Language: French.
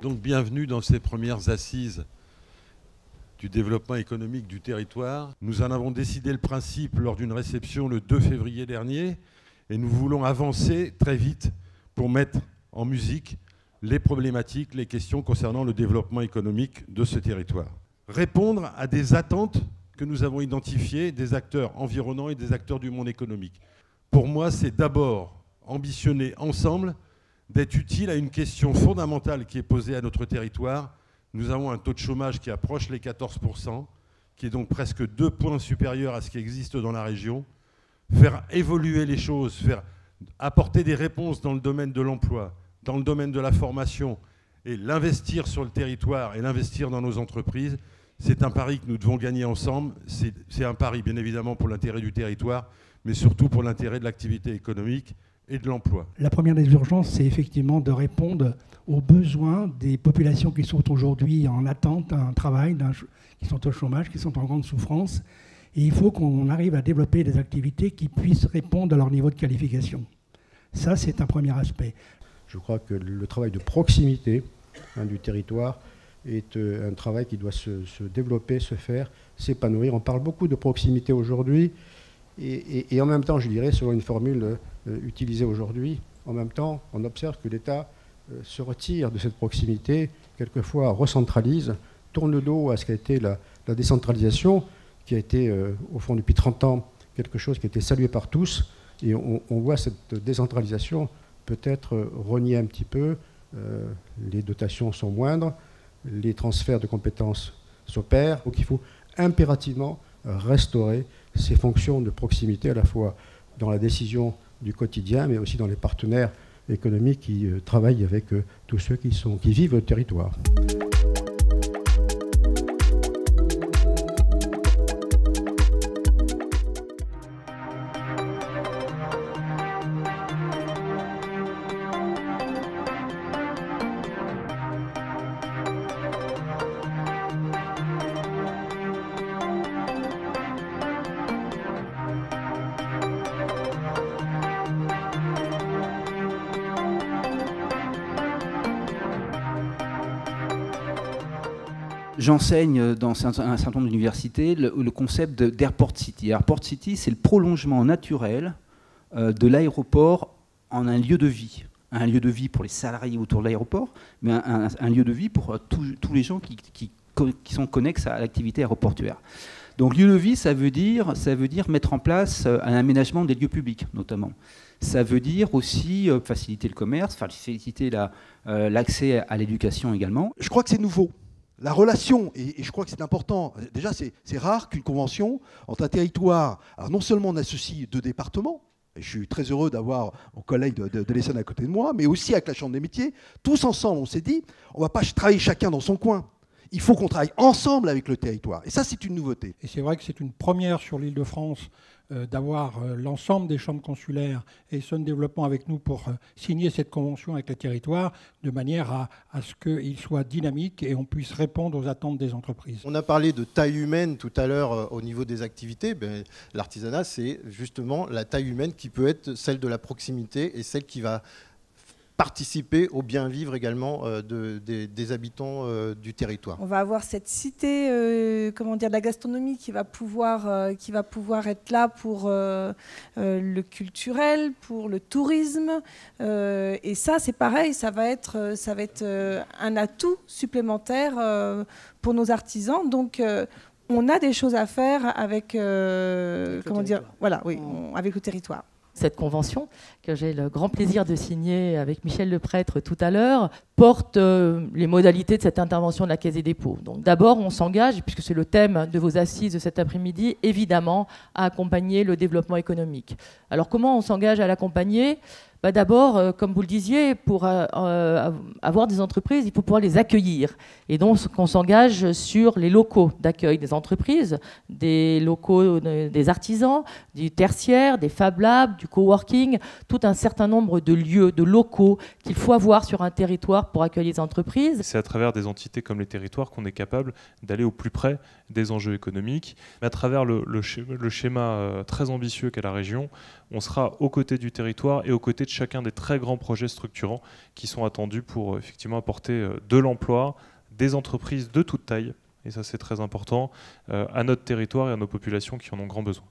Donc bienvenue dans ces premières assises du développement économique du territoire. Nous en avons décidé le principe lors d'une réception le 2 février dernier et nous voulons avancer très vite pour mettre en musique les problématiques, les questions concernant le développement économique de ce territoire. Répondre à des attentes que nous avons identifiées des acteurs environnants et des acteurs du monde économique. Pour moi, c'est d'abord ambitionner ensemble d'être utile à une question fondamentale qui est posée à notre territoire. Nous avons un taux de chômage qui approche les 14%, qui est donc presque 2 points supérieur à ce qui existe dans la région. Faire évoluer les choses, faire apporter des réponses dans le domaine de l'emploi, dans le domaine de la formation, et l'investir sur le territoire et l'investir dans nos entreprises, c'est un pari que nous devons gagner ensemble. C'est un pari, bien évidemment, pour l'intérêt du territoire, mais surtout pour l'intérêt de l'activité économique et de l'emploi. La première des urgences, c'est effectivement de répondre aux besoins des populations qui sont aujourd'hui en attente d'un travail, qui sont au chômage, qui sont en grande souffrance. Et il faut qu'on arrive à développer des activités qui puissent répondre à leur niveau de qualification. Ça, c'est un premier aspect. Je crois que le travail de proximité du territoire est un travail qui doit se développer, se faire, s'épanouir. On parle beaucoup de proximité aujourd'hui et en même temps, je dirais, selon une formule utilisée aujourd'hui, en même temps, on observe que l'État se retire de cette proximité, quelquefois recentralise, tourne le dos à ce qu'a été la décentralisation, qui a été, au fond, depuis 30 ans, quelque chose qui a été salué par tous. Et on voit cette décentralisation peut-être renier un petit peu. Les dotations sont moindres, les transferts de compétences s'opèrent. Donc il faut impérativement restaurer ces fonctions de proximité, à la fois dans la décision du quotidien, mais aussi dans les partenaires économiques qui travaillent avec tous ceux qui vivent le territoire. J'enseigne dans un certain nombre d'universités le concept d'Airport City. Airport City, c'est le prolongement naturel de l'aéroport en un lieu de vie. Un lieu de vie pour les salariés autour de l'aéroport, mais un lieu de vie pour tous les gens qui sont connexes à l'activité aéroportuaire. Donc lieu de vie, ça veut dire mettre en place un aménagement des lieux publics, notamment. Ça veut dire aussi faciliter le commerce, faciliter l'accès à l'éducation également. Je crois que c'est nouveau. La relation, et je crois que c'est important, déjà c'est rare qu'une convention entre un territoire, alors non seulement on associe 2 départements, et je suis très heureux d'avoir mon collègue de l'Essonne à côté de moi, mais aussi avec la Chambre des métiers, tous ensemble on s'est dit, on ne va pas travailler chacun dans son coin, il faut qu'on travaille ensemble avec le territoire, et ça c'est une nouveauté. Et c'est vrai que c'est une première sur l'Île-de-France d'avoir l'ensemble des chambres consulaires et Essonne Développement avec nous pour signer cette convention avec les territoires de manière à ce qu'il soit dynamique et on puisse répondre aux attentes des entreprises. On a parlé de taille humaine tout à l'heure au niveau des activités. L'artisanat, c'est justement la taille humaine qui peut être celle de la proximité et celle qui va participer au bien vivre également des habitants du territoire. On va avoir cette cité de la gastronomie qui va pouvoir être là pour le culturel, pour le tourisme. Et ça, c'est pareil, ça va être un atout supplémentaire pour nos artisans. Donc, on a des choses à faire avec, avec le territoire. Cette convention, que j'ai le grand plaisir de signer avec Michel Leprêtre tout à l'heure, porte les modalités de cette intervention de la Caisse des dépôts. Donc d'abord, on s'engage, puisque c'est le thème de vos assises de cet après-midi, évidemment, à accompagner le développement économique. Alors comment on s'engage à l'accompagner ? D'abord, comme vous le disiez, pour avoir des entreprises, il faut pouvoir les accueillir. Et donc, on s'engage sur les locaux d'accueil des entreprises, des locaux des artisans, du tertiaire, des Fab Labs, du coworking, tout un certain nombre de lieux, de locaux qu'il faut avoir sur un territoire pour accueillir les entreprises. C'est à travers des entités comme les territoires qu'on est capable d'aller au plus près des enjeux économiques. Mais à travers le schéma très ambitieux qu'est la région, on sera aux côtés du territoire et aux côtés de chacun des très grands projets structurants qui sont attendus pour effectivement apporter de l'emploi, des entreprises de toute taille, et ça c'est très important, à notre territoire et à nos populations qui en ont grand besoin.